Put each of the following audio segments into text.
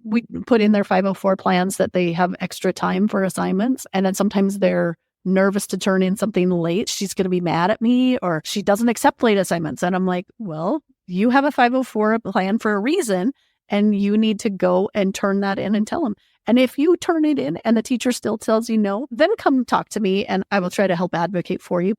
we put in their 504 plans that they have extra time for assignments. And then sometimes they're nervous to turn in something late. She's going to be mad at me, or she doesn't accept late assignments. And I'm like, well, you have a 504 plan for a reason, and you need to go and turn that in and tell them. And if you turn it in and the teacher still tells you no, then come talk to me and I will try to help advocate for you.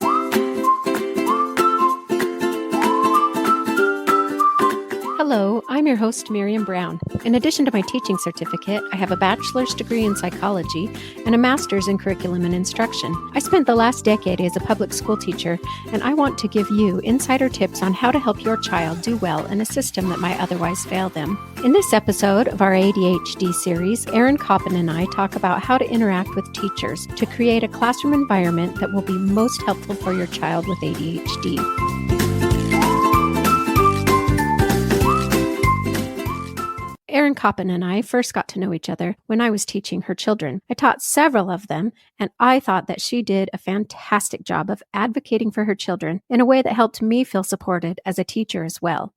Hello, I'm your host, Miriam Brown. In addition to my teaching certificate, I have a bachelor's degree in psychology and a master's in curriculum and instruction. I spent the last decade as a public school teacher, and I want to give you insider tips on how to help your child do well in a system that might otherwise fail them. In this episode of our ADHD series, Erin Koppen and I talk about how to interact with teachers to create a classroom environment that will be most helpful for your child with ADHD. Erin Koppen and I first got to know each other when I was teaching her children. I taught several of them, and I thought that she did a fantastic job of advocating for her children in a way that helped me feel supported as a teacher as well.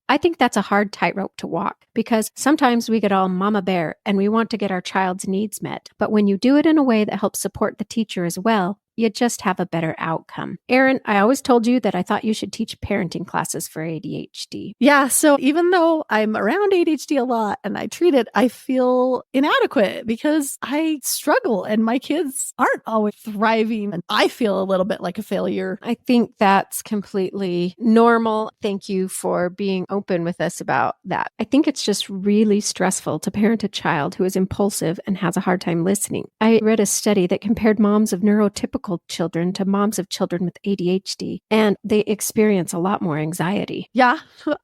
I think that's a hard tightrope to walk because sometimes we get all mama bear and we want to get our child's needs met. But when you do it in a way that helps support the teacher as well, you just have a better outcome. Erin, I always told you that I thought you should teach parenting classes for ADHD. Yeah, so even though I'm around ADHD a lot and I treat it, I feel inadequate because I struggle and my kids aren't always thriving and I feel a little bit like a failure. I think that's completely normal. Thank you for being open with us about that. I think it's just really stressful to parent a child who is impulsive and has a hard time listening. I read a study that compared moms of neurotypical children to moms of children with ADHD, and they experience a lot more anxiety. Yeah,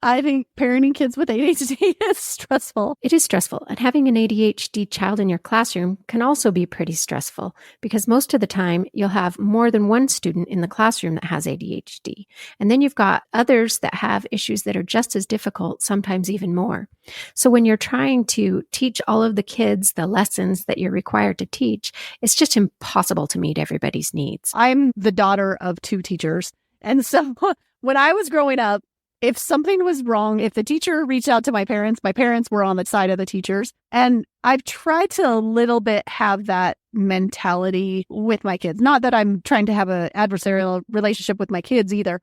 I think parenting kids with ADHD is stressful. It is stressful, and having an ADHD child in your classroom can also be pretty stressful because most of the time you'll have more than one student in the classroom that has ADHD, and then you've got others that have issues that are just as difficult, sometimes even more. So when you're trying to teach all of the kids the lessons that you're required to teach, it's just impossible to meet everybody's needs. I'm the daughter of two teachers. And so when I was growing up, if something was wrong, if the teacher reached out to my parents were on the side of the teachers. And I've tried to a little bit have that mentality with my kids. Not that I'm trying to have an adversarial relationship with my kids either.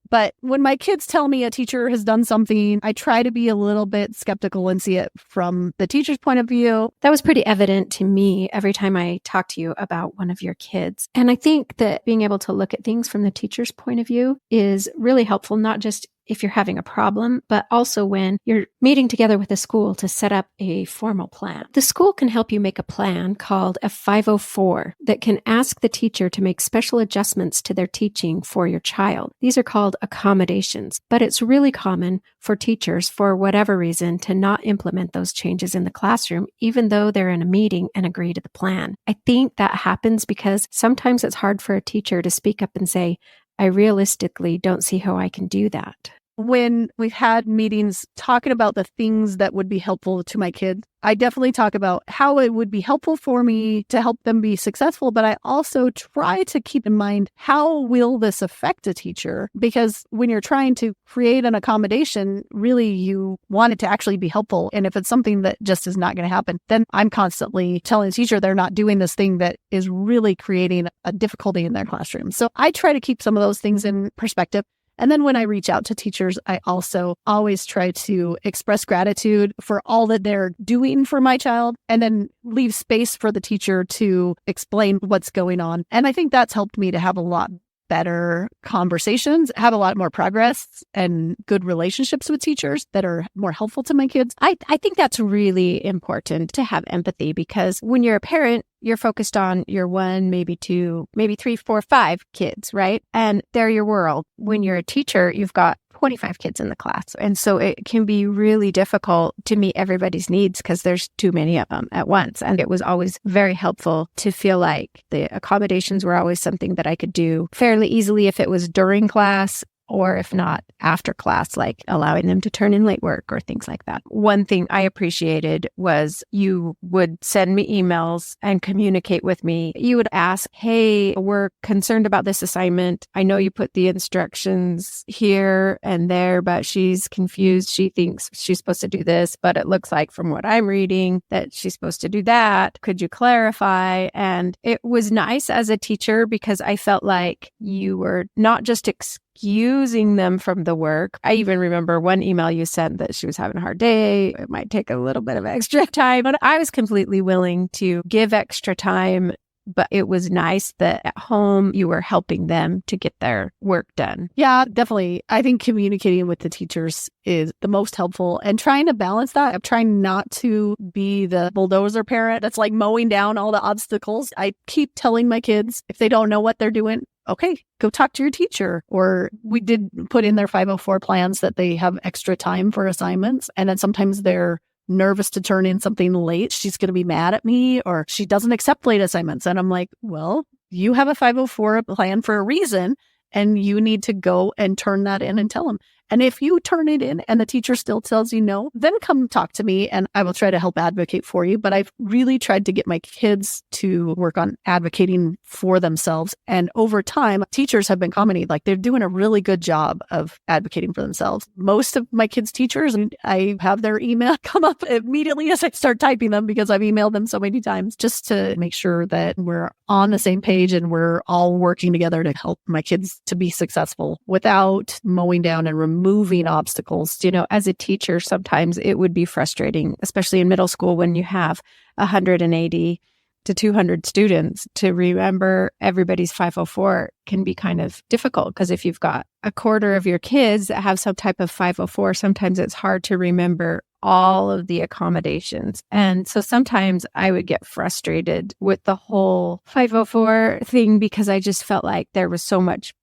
But when my kids tell me a teacher has done something, I try to be a little bit skeptical and see it from the teacher's point of view. That was pretty evident to me every time I talked to you about one of your kids. And I think that being able to look at things from the teacher's point of view is really helpful, not just if you're having a problem, but also when you're meeting together with a school to set up a formal plan. The school can help you make a plan called a 504 that can ask the teacher to make special adjustments to their teaching for your child. These are called accommodations, but it's really common for teachers, for whatever reason, to not implement those changes in the classroom, even though they're in a meeting and agree to the plan. I think that happens because sometimes it's hard for a teacher to speak up and say, I realistically don't see how I can do that. When we've had meetings talking about the things that would be helpful to my kids, I definitely talk about how it would be helpful for me to help them be successful, but I also try to keep in mind how will this affect a teacher? Because when you're trying to create an accommodation, really you want it to actually be helpful. And if it's something that just is not going to happen, then I'm constantly telling the teacher they're not doing this thing that is really creating a difficulty in their classroom. So I try to keep some of those things in perspective. And then when I reach out to teachers, I also always try to express gratitude for all that they're doing for my child and then leave space for the teacher to explain what's going on. And I think that's helped me to have a lot better conversations, have a lot more progress and good relationships with teachers that are more helpful to my kids. I think that's really important to have empathy because when you're a parent, you're focused on your one, maybe two, maybe 3, 4, 5 kids, right? And they're your world. When you're a teacher, you've got 25 kids in the class. And so it can be really difficult to meet everybody's needs because there's too many of them at once. And it was always very helpful to feel like the accommodations were always something that I could do fairly easily if it was during class or if not, after class, like allowing them to turn in late work or things like that. One thing I appreciated was you would send me emails and communicate with me. You would ask, hey, we're concerned about this assignment. I know you put the instructions here and there, but she's confused. She thinks she's supposed to do this, but it looks like from what I'm reading that she's supposed to do that. Could you clarify? And it was nice as a teacher because I felt like you were not just excusing them from the work. I even remember one email you sent that she was having a hard day. It might take a little bit of extra time, but I was completely willing to give extra time. But it was nice that at home you were helping them to get their work done. Yeah, definitely. I think communicating with the teachers is the most helpful and trying to balance that. I'm trying not to be the bulldozer parent that's like mowing down all the obstacles. I keep telling my kids if they don't know what they're doing, okay, go talk to your teacher. Or we did put in their 504 plans that they have extra time for assignments. And then sometimes they're nervous to turn in something late. She's going to be mad at me or she doesn't accept late assignments. And I'm like, well, you have a 504 plan for a reason and you need to go and turn that in and tell them. And if you turn it in and the teacher still tells you no, then come talk to me and I will try to help advocate for you. But I've really tried to get my kids to work on advocating for themselves. And over time, teachers have been commenting like they're doing a really good job of advocating for themselves. Most of my kids' teachers, and I have their email come up immediately as I start typing them because I've emailed them so many times just to make sure that we're on the same page and we're all working together to help my kids to be successful without mowing down and removing obstacles. You know, as a teacher, sometimes it would be frustrating, especially in middle school when you have 180 to 200 students to remember everybody's 504 can be kind of difficult because if you've got a quarter of your kids that have some type of 504, sometimes it's hard to remember all of the accommodations. And so sometimes I would get frustrated with the whole 504 thing because I just felt like there was so much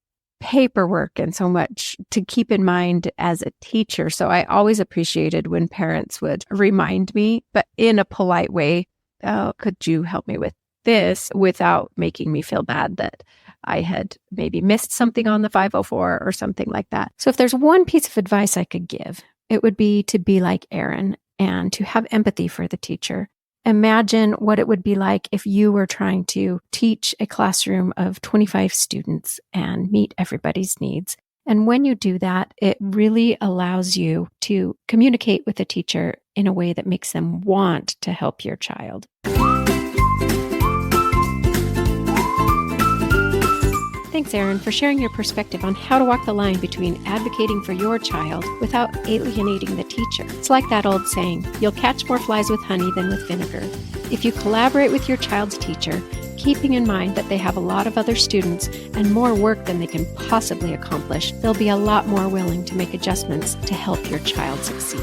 paperwork and so much to keep in mind as a teacher. So I always appreciated when parents would remind me, but in a polite way, oh, could you help me with this without making me feel bad that I had maybe missed something on the 504 or something like that. So if there's one piece of advice I could give, it would be to be like Erin and to have empathy for the teacher. Imagine what it would be like if you were trying to teach a classroom of 25 students and meet everybody's needs. And when you do that, it really allows you to communicate with the teacher in a way that makes them want to help your child. Thanks, Erin, for sharing your perspective on how to walk the line between advocating for your child without alienating the teacher. It's like that old saying, you'll catch more flies with honey than with vinegar. If you collaborate with your child's teacher, keeping in mind that they have a lot of other students and more work than they can possibly accomplish, they'll be a lot more willing to make adjustments to help your child succeed.